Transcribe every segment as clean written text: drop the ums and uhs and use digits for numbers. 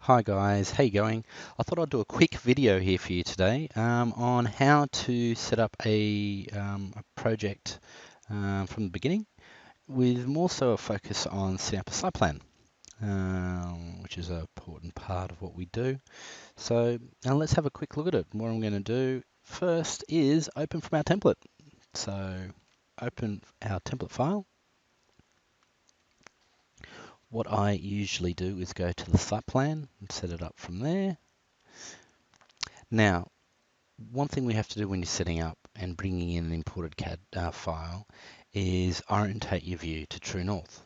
Hi guys, how you going? I thought I'd do a quick video here for you today on how to set up a project from the beginning with more so a focus on setting up a site plan, which is an important part of what we do. So now let's have a quick look at it. What I'm going to do first is open from our template. So open our template file. What I usually do is go to the site plan and set it up from there. Now, one thing we have to do when you're setting up and bringing in an imported CAD file is orientate your view to true north.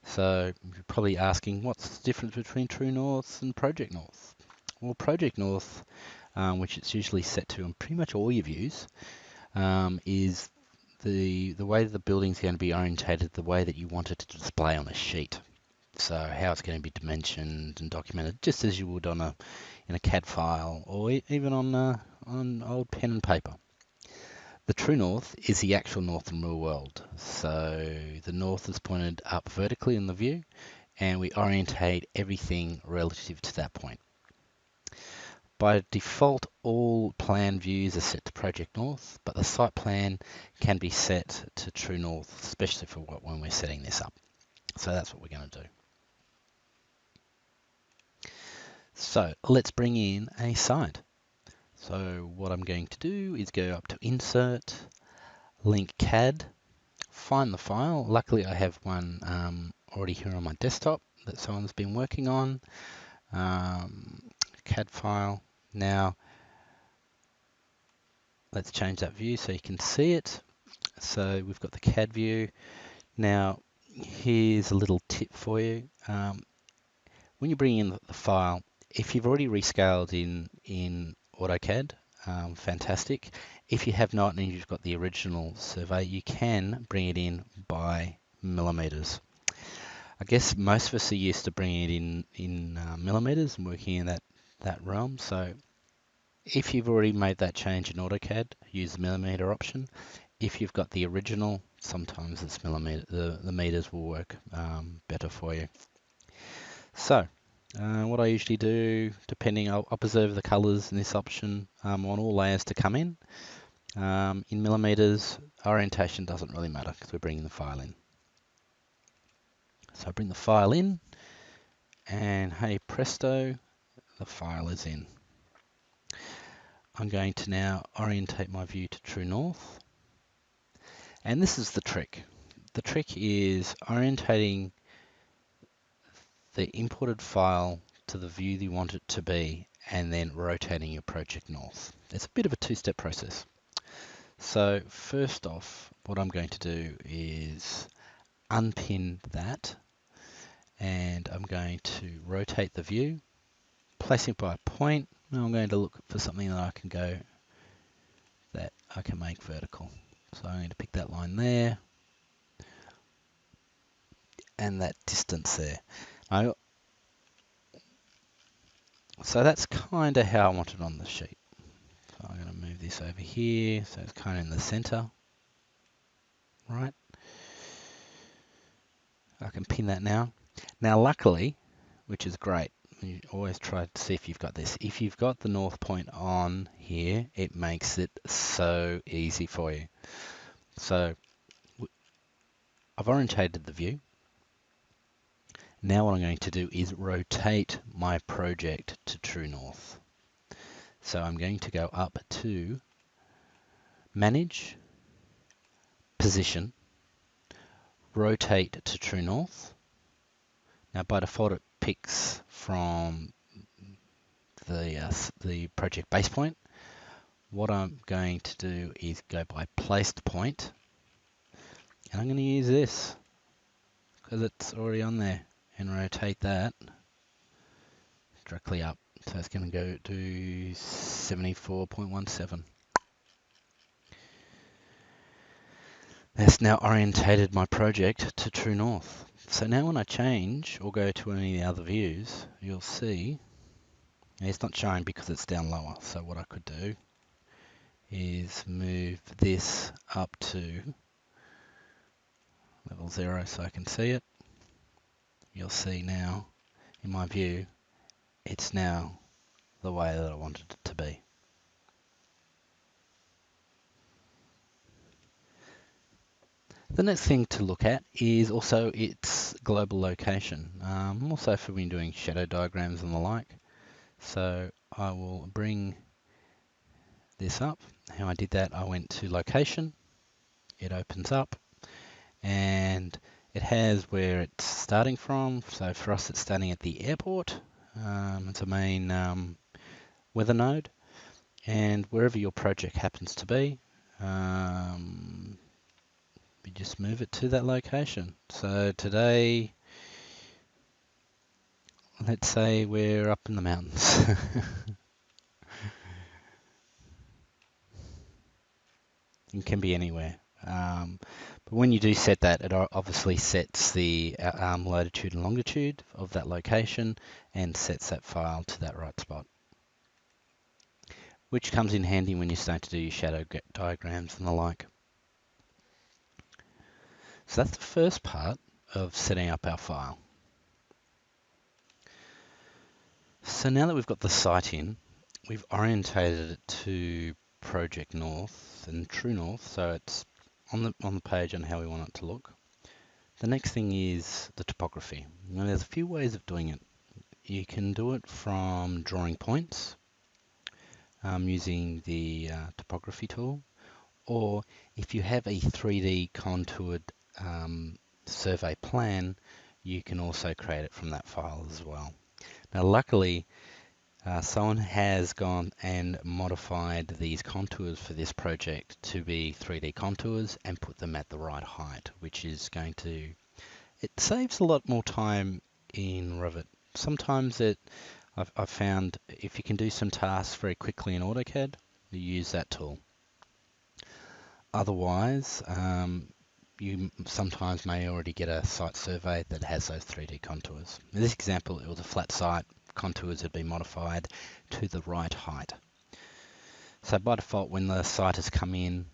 So you're probably asking, what's the difference between true north and project north? Well, project north, which it's usually set to on pretty much all your views, is the way the building's going to be orientated, the way that you want it to display on a sheet. So how it's going to be dimensioned and documented, just as you would on in a CAD file or even on old pen and paper. The true north is the actual north in real world. So the north is pointed up vertically in the view, and we orientate everything relative to that point. By default, all plan views are set to project north, but the site plan can be set to true north, especially for when we're setting this up. So that's what we're going to do. So let's bring in a site. So what I'm going to do is go up to Insert, Link CAD, find the file. Luckily I have one already here on my desktop that someone's been working on. CAD file. Now let's change that view so you can see it. So we've got the CAD view. Now here's a little tip for you. When you bring in the file, if you've already rescaled in AutoCAD, fantastic. If you have not and you've got the original survey, you can bring it in by millimeters. I guess most of us are used to bringing it in millimeters and working in that realm. So if you've already made that change in AutoCAD, use the millimeter option. If you've got the original, sometimes it's millimeter. The meters will work better for you. So what I usually do, depending, I'll preserve the colors in this option on all layers to come in. In millimeters, orientation doesn't really matter because we're bringing the file in. So I bring the file in, and hey presto, the file is in. I'm going to now orientate my view to true north. And this is the trick. The trick is orientating the imported file to the view you want it to be and then rotating your project north. It's a bit of a two-step process. So first off, what I'm going to do is unpin that, and I'm going to rotate the view, placing it by a point. Now I'm going to look for something that I can make vertical. So I'm going to pick that line there and that distance there. So that's kind of how I want it on the sheet. So I'm going to move this over here, so it's kind of in the center, right? I can pin that now. Now luckily, which is great, you always try to see if you've got this. If you've got the north point on here, it makes it so easy for you. So I've orientated the view. Now what I'm going to do is rotate my project to true north. So I'm going to go up to Manage, Position, Rotate to true north. Now by default it picks from the project base point. What I'm going to do is go by placed point, and I'm going to use this because it's already on there, and rotate that directly up. So it's going to go to 74.17. That's now orientated my project to true north. So now when I change or go to any of the other views, you'll see it's not showing because it's down lower. So what I could do is move this up to level 0 so I can see it. You'll see now in my view it's now the way that I wanted it to be. The next thing to look at is also its global location, also for when doing shadow diagrams and the like. So I will bring this up. How I did that, I went to location, it opens up, and it has where it's starting from. So for us, it's starting at the airport. It's a main weather node, and wherever your project happens to be, you just move it to that location. So today, let's say we're up in the mountains. It can be anywhere. But when you do set that, it obviously sets the latitude and longitude of that location and sets that file to that right spot, which comes in handy when you start to do your shadow diagrams and the like. So that's the first part of setting up our file. So now that we've got the site in, we've orientated it to Project North and True North, so it's on the page on how we want it to look. The next thing is the topography. Now there's a few ways of doing it. You can do it from drawing points using the topography tool, or if you have a 3D contoured survey plan, you can also create it from that file as well. Now luckily, someone has gone and modified these contours for this project to be 3D contours and put them at the right height, which is going to, it saves a lot more time in Revit. Sometimes I've found if you can do some tasks very quickly in AutoCAD, you use that tool. Otherwise, you sometimes may already get a site survey that has those 3D contours. In this example, it was a flat site, contours had been modified to the right height. So by default, when the site has come in,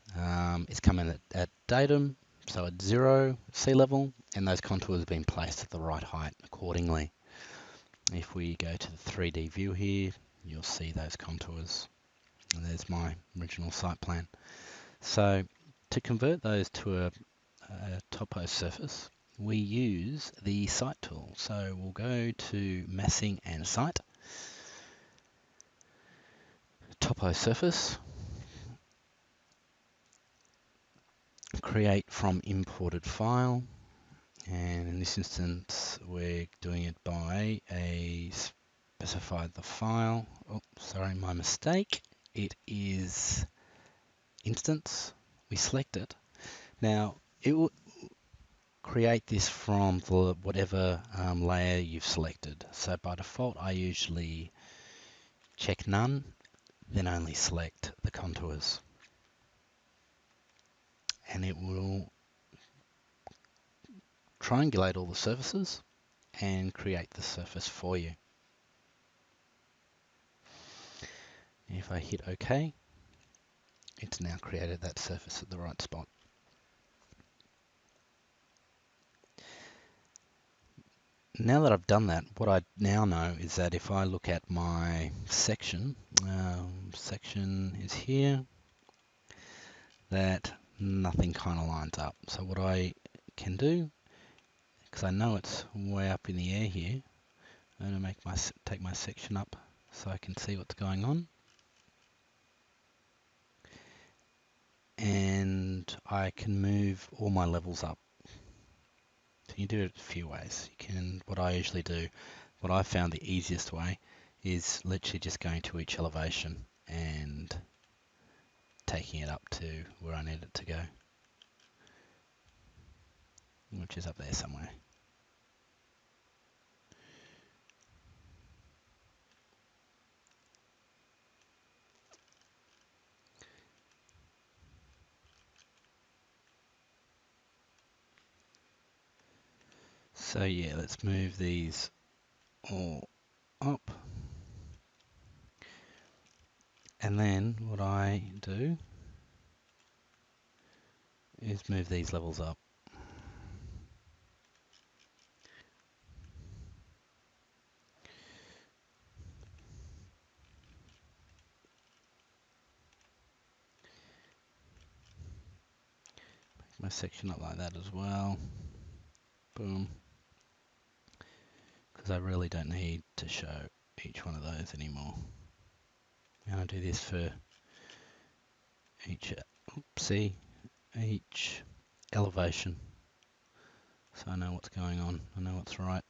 it's come in at datum, so at 0 sea level, and those contours have been placed at the right height accordingly. If we go to the 3D view here, you'll see those contours. And there's my original site plan. So to convert those to a Toposurface, we use the Site tool. So we'll go to Massing and Site, Toposurface, create from imported file, and in this instance we're doing it by a specified the file. Oh, sorry, my mistake. It is instance. We select it. Now it will create this from the whatever layer you've selected. So by default, I usually check none, then only select the contours. And it will triangulate all the surfaces and create the surface for you. If I hit OK, it's now created that surface at the right spot. Now that I've done that, what I now know is that if I look at my section, section is here, that nothing kind of lines up. So what I can do, because I know it's way up in the air here, I'm going to take my section up so I can see what's going on. And I can move all my levels up. So you can do it a few ways. You can, what I usually do, what I found the easiest way is literally just going to each elevation and taking it up to where I need it to go, which is up there somewhere. So yeah, let's move these all up. And then what I do is move these levels up. my section up like that as well. Boom. Because I really don't need to show each one of those anymore. And I'll do this for each, each elevation. So I know what's going on, I know what's right.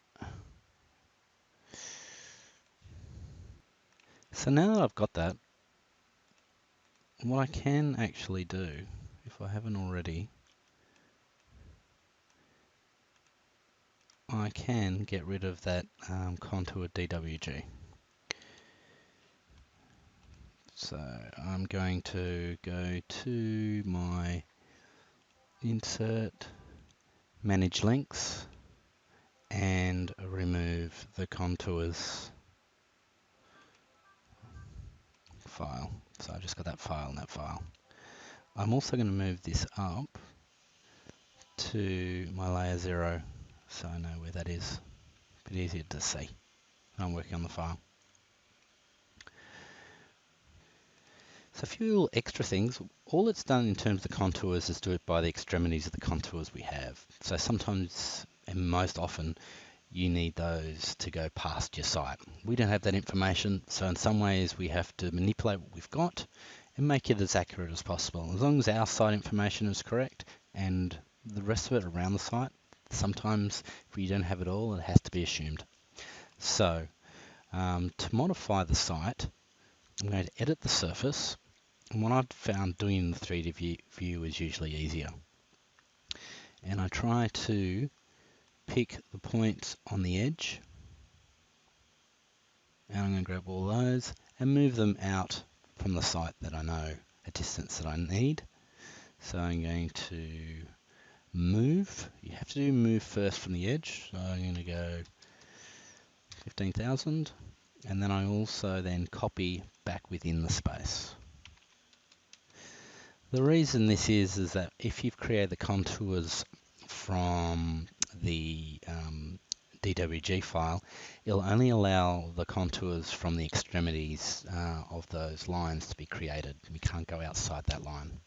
So now that I've got that, what I can actually do, if I haven't already, I can get rid of that contour DWG. So I'm going to go to my insert, manage links, and remove the contours file. So I've just got that file and that file. I'm also going to move this up to my layer 0 so I know where that is. A bit easier to see. I'm working on the file. So a few little extra things. All it's done in terms of the contours is do it by the extremities of the contours we have. So sometimes, and most often, you need those to go past your site. We don't have that information, so in some ways we have to manipulate what we've got and make it as accurate as possible. As long as our site information is correct and the rest of it around the site, sometimes if you don't have it all, it has to be assumed. So to modify the site, I'm going to edit the surface. And what I've found doing in the 3D view is usually easier. And I try to pick the points on the edge. And I'm going to grab all those and move them out from the site that I know, a distance that I need. So I'm going to move. You have to do move first from the edge. So I'm going to go 15,000. And then I also then copy back within the space. The reason this is that if you've created the contours from the DWG file, it'll only allow the contours from the extremities of those lines to be created. We can't go outside that line.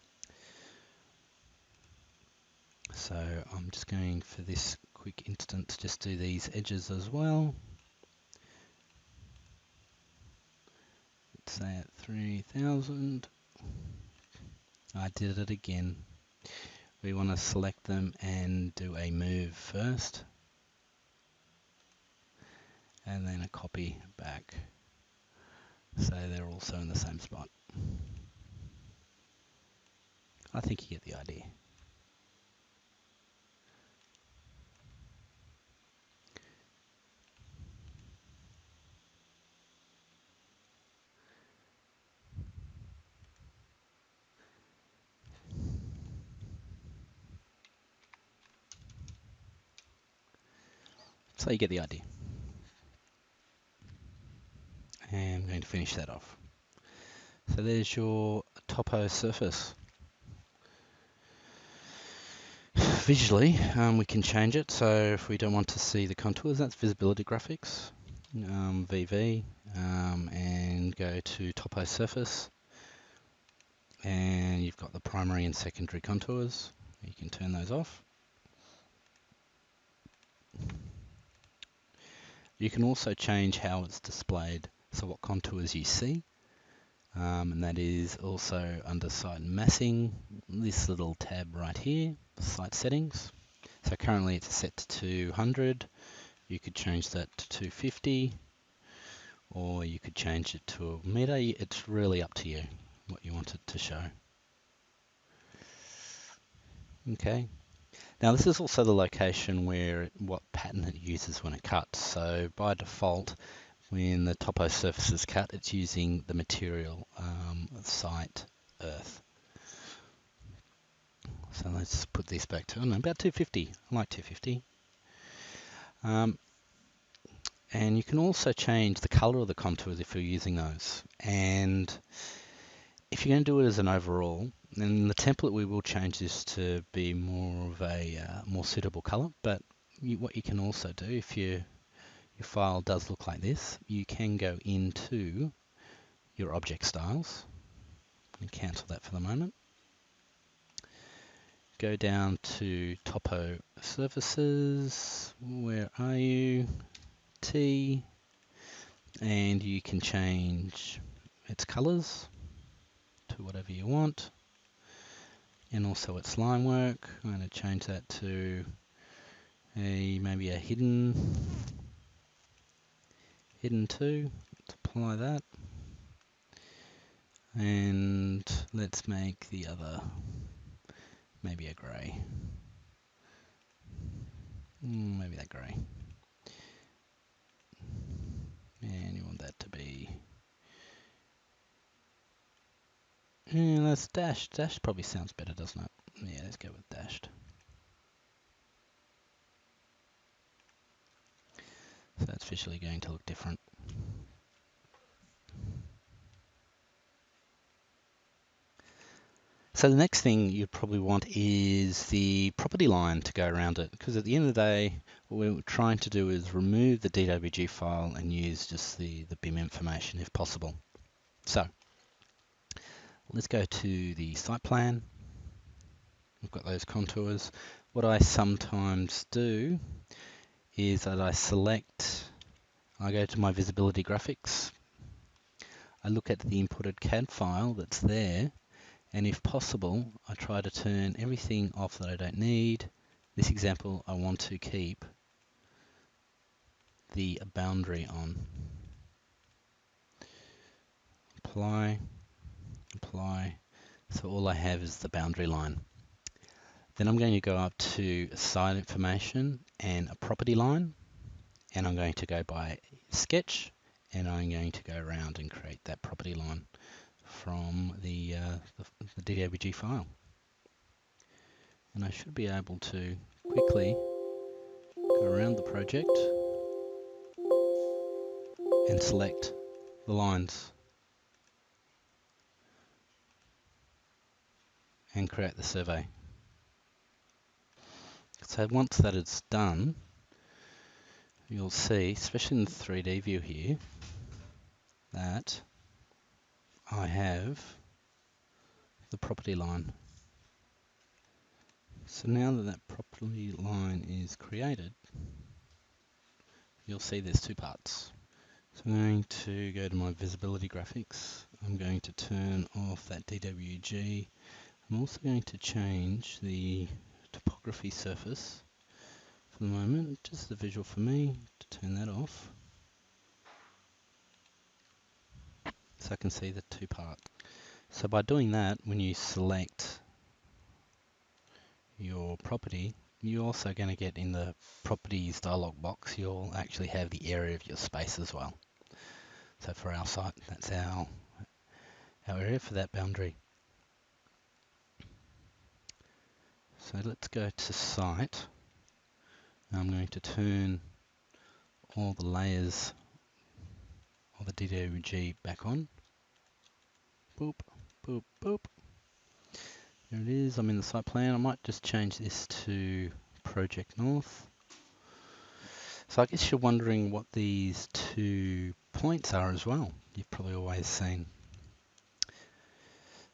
So I'm just going for this quick instance, just do these edges as well. Let's say at 3,000. I did it again. We want to select them and do a move first. And then a copy back. So they're also in the same spot. I think you get the idea. So you get the idea. And I'm going to finish that off. So there's your Toposurface. Visually, we can change it. So if we don't want to see the contours, that's visibility graphics, VV, and go to Toposurface. And you've got the primary and secondary contours. You can turn those off. You can also change how it's displayed, so what contours you see. And that is also under site massing, this little tab right here, site settings. So currently it's set to 200. You could change that to 250, or you could change it to a meter. It's really up to you what you want it to show. Okay. Now this is also the location where what pattern it uses when it cuts. So by default, when the topo surface is cut, it's using the material site earth. So let's put this back to about 250. I like 250. And you can also change the color of the contours if you're using those. And if you're going to do it as an overall, then the template we will change this to be more of a more suitable color. But what you can also do, if your file does look like this, you can go into your object styles and cancel that for the moment. go down to Toposurfaces. Where are you? T. And you can change its colors to whatever you want. And also its line work. I'm going to change that to maybe a hidden 2. Let's apply that. And let's make the other maybe a grey. Maybe that grey. And you want that to be, that's dashed. Dashed probably sounds better, doesn't it? Yeah, let's go with dashed. So that's visually going to look different. So the next thing you probably want is the property line to go around it, because at the end of the day, what we're trying to do is remove the DWG file and use just the BIM information if possible. So let's go to the site plan. We've got those contours. What I sometimes do is that I go to my visibility graphics, I look at the imported CAD file that's there, and if possible, I try to turn everything off that I don't need. This example, I want to keep the boundary on. Apply, apply. So all I have is the boundary line. Then I'm going to go up to site information and a property line, and I'm going to go by sketch, and I'm going to go around and create that property line from the DWG file. And I should be able to quickly go around the project and select the lines and create the survey. So once that is done, you'll see, especially in the 3D view here, that I have the property line. So now that that property line is created, you'll see there's two parts. So I'm going to go to my visibility graphics. I'm going to turn off that DWG. I'm also going to change the topography surface for the moment, just the visual for me, to turn that off. So I can see the two parts. So by doing that, when you select your property, you're also going to get in the properties dialog box, you'll actually have the area of your space as well. So for our site, that's our area for that boundary. So let's go to site. I'm going to turn all the layers of the DWG back on. Boop, boop, boop. There it is. I'm in the site plan. I might just change this to Project North. So I guess you're wondering what these 2 points are as well. You've probably always seen.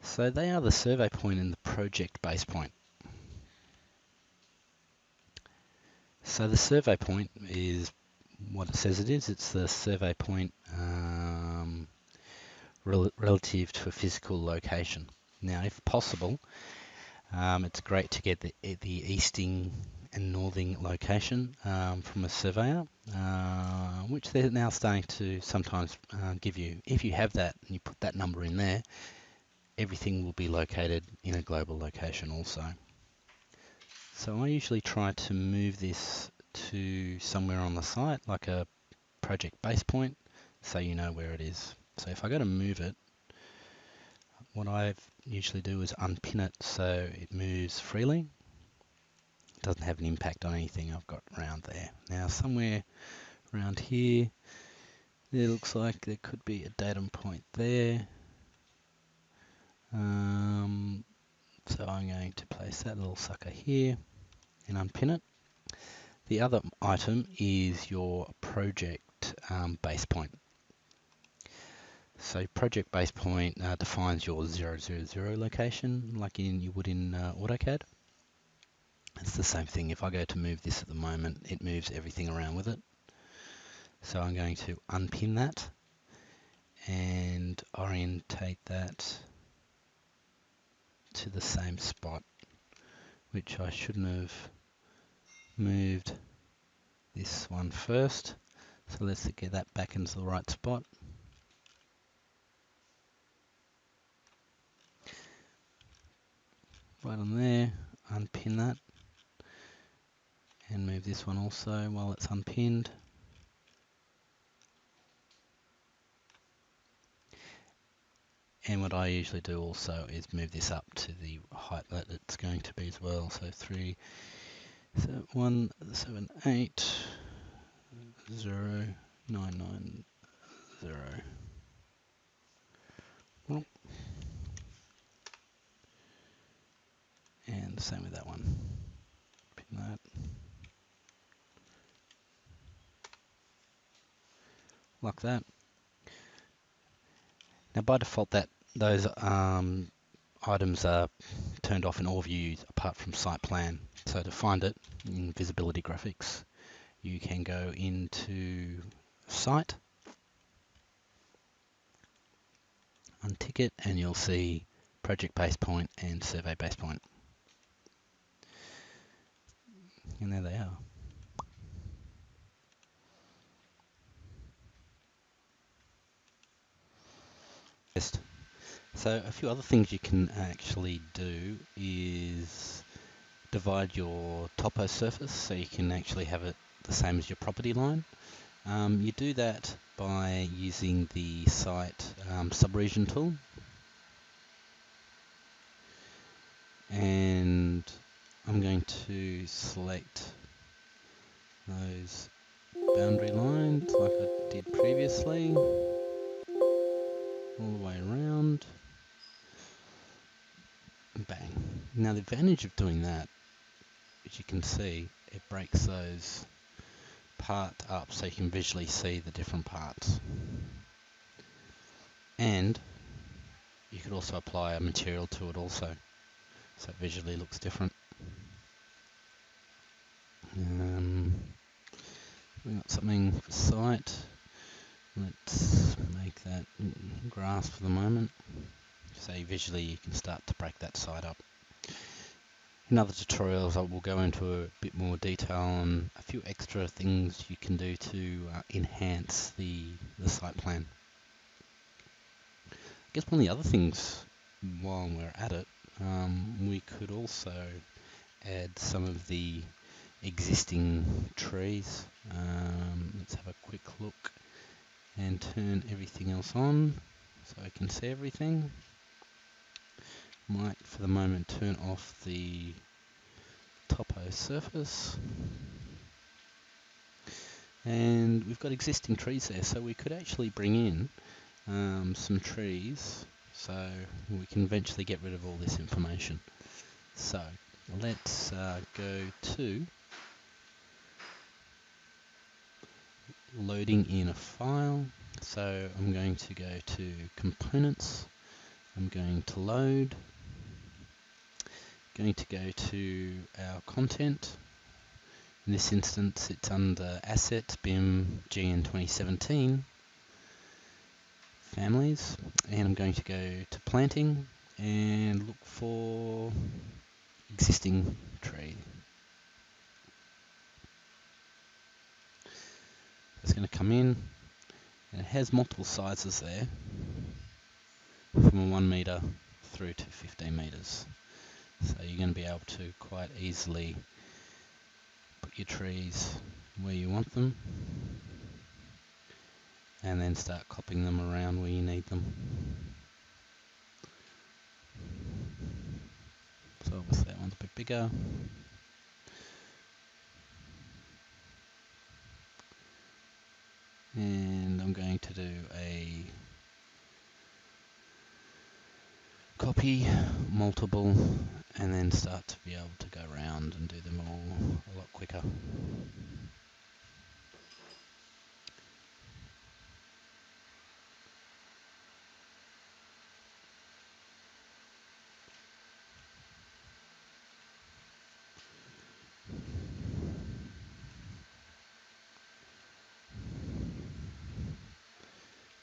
So they are the survey point and the project base point. So the survey point is what it says it is. It's the survey point relative to a physical location. Now, if possible, it's great to get the easting and northing location from a surveyor, which they're now starting to sometimes give you. If you have that and you put that number in there, everything will be located in a global location also. So I usually try to move this to somewhere on the site, like a project base point, so you know where it is. So if I go to move it, what I usually do is unpin it so it moves freely. It doesn't have an impact on anything I've got around there. Now somewhere around here, it looks like there could be a datum point there. So I'm going to place that little sucker here and unpin it. The other item is your project base point. So project base point defines your 000 location, like you would in AutoCAD. It's the same thing. If I go to move this at the moment, it moves everything around with it. So I'm going to unpin that and orientate that to the same spot, which I shouldn't have moved this one first. So let's get that back into the right spot. Right on there, unpin that and move this one also while it's unpinned. And what I usually do also is move this up to the height that it's going to be as well. So 3, 1, 7, 8, 0, 9, 9, 0. Well, and the same with that one. Pin that. Like that. Now by default those items are turned off in all views apart from site plan. So to find it in visibility graphics, you can go into site, untick it, and you'll see project base point and survey base point. And there they are. So a few other things you can actually do is divide your Toposurface so you can actually have it the same as your property line. You do that by using the site subregion tool, and I'm going to select those boundary lines like I did previously, all the way around. Bang. Now the advantage of doing that, as you can see, it breaks those parts up so you can visually see the different parts. And you could also apply a material to it also, so it visually looks different. We got something for site. Let's make that grass for the moment. So visually you can start to break that site up. In other tutorials I will go into a bit more detail on a few extra things you can do to enhance the site plan. I guess one of the other things while we're at it, we could also add some of the existing trees. Let's have a quick look and turn everything else on so I can see everything. Might for the moment turn off the Toposurface, and we've got existing trees there, so we could actually bring in some trees so we can eventually get rid of all this information. So let's go to loading in a file. So I'm going to go to components, I'm going to load, going to go to our content. In this instance it's under assets, BIM GN 2017 families, and I'm going to go to planting and look for existing tree. It's going to come in, and it has multiple sizes there, from a 1 meter through to 15 meters. So you're going to be able to quite easily put your trees where you want them, and then start copying them around where you need them. So obviously that one's a bit bigger. And I'm going to do a copy multiple and then start to be able to go around and do them all a lot quicker.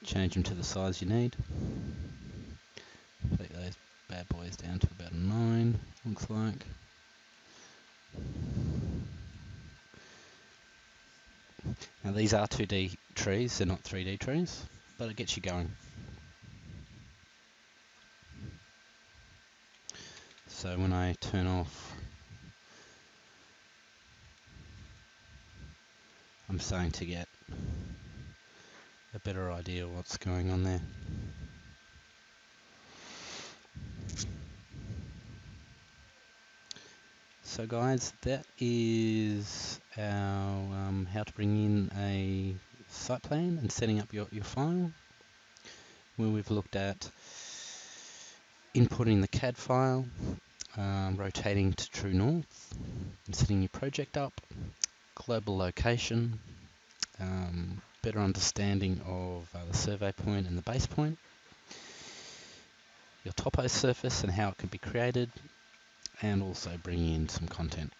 change them to the size you need. Take those bad boys down to about a 9, looks like. Now these are 2D trees, they're not 3D trees, but it gets you going. So when I turn off, I'm starting to get a better idea of what's going on there. So guys, that is our how to bring in a site plan and setting up your file, where we've looked at inputting the CAD file, rotating to true north, and setting your project up, global location, better understanding of the survey point and the base point, your Toposurface and how it can be created, and also bringing in some content.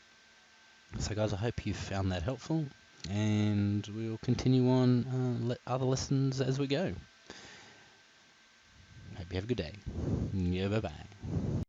So guys, I hope you found that helpful, and we'll continue on other lessons as we go. Hope you have a good day. Yeah, bye-bye.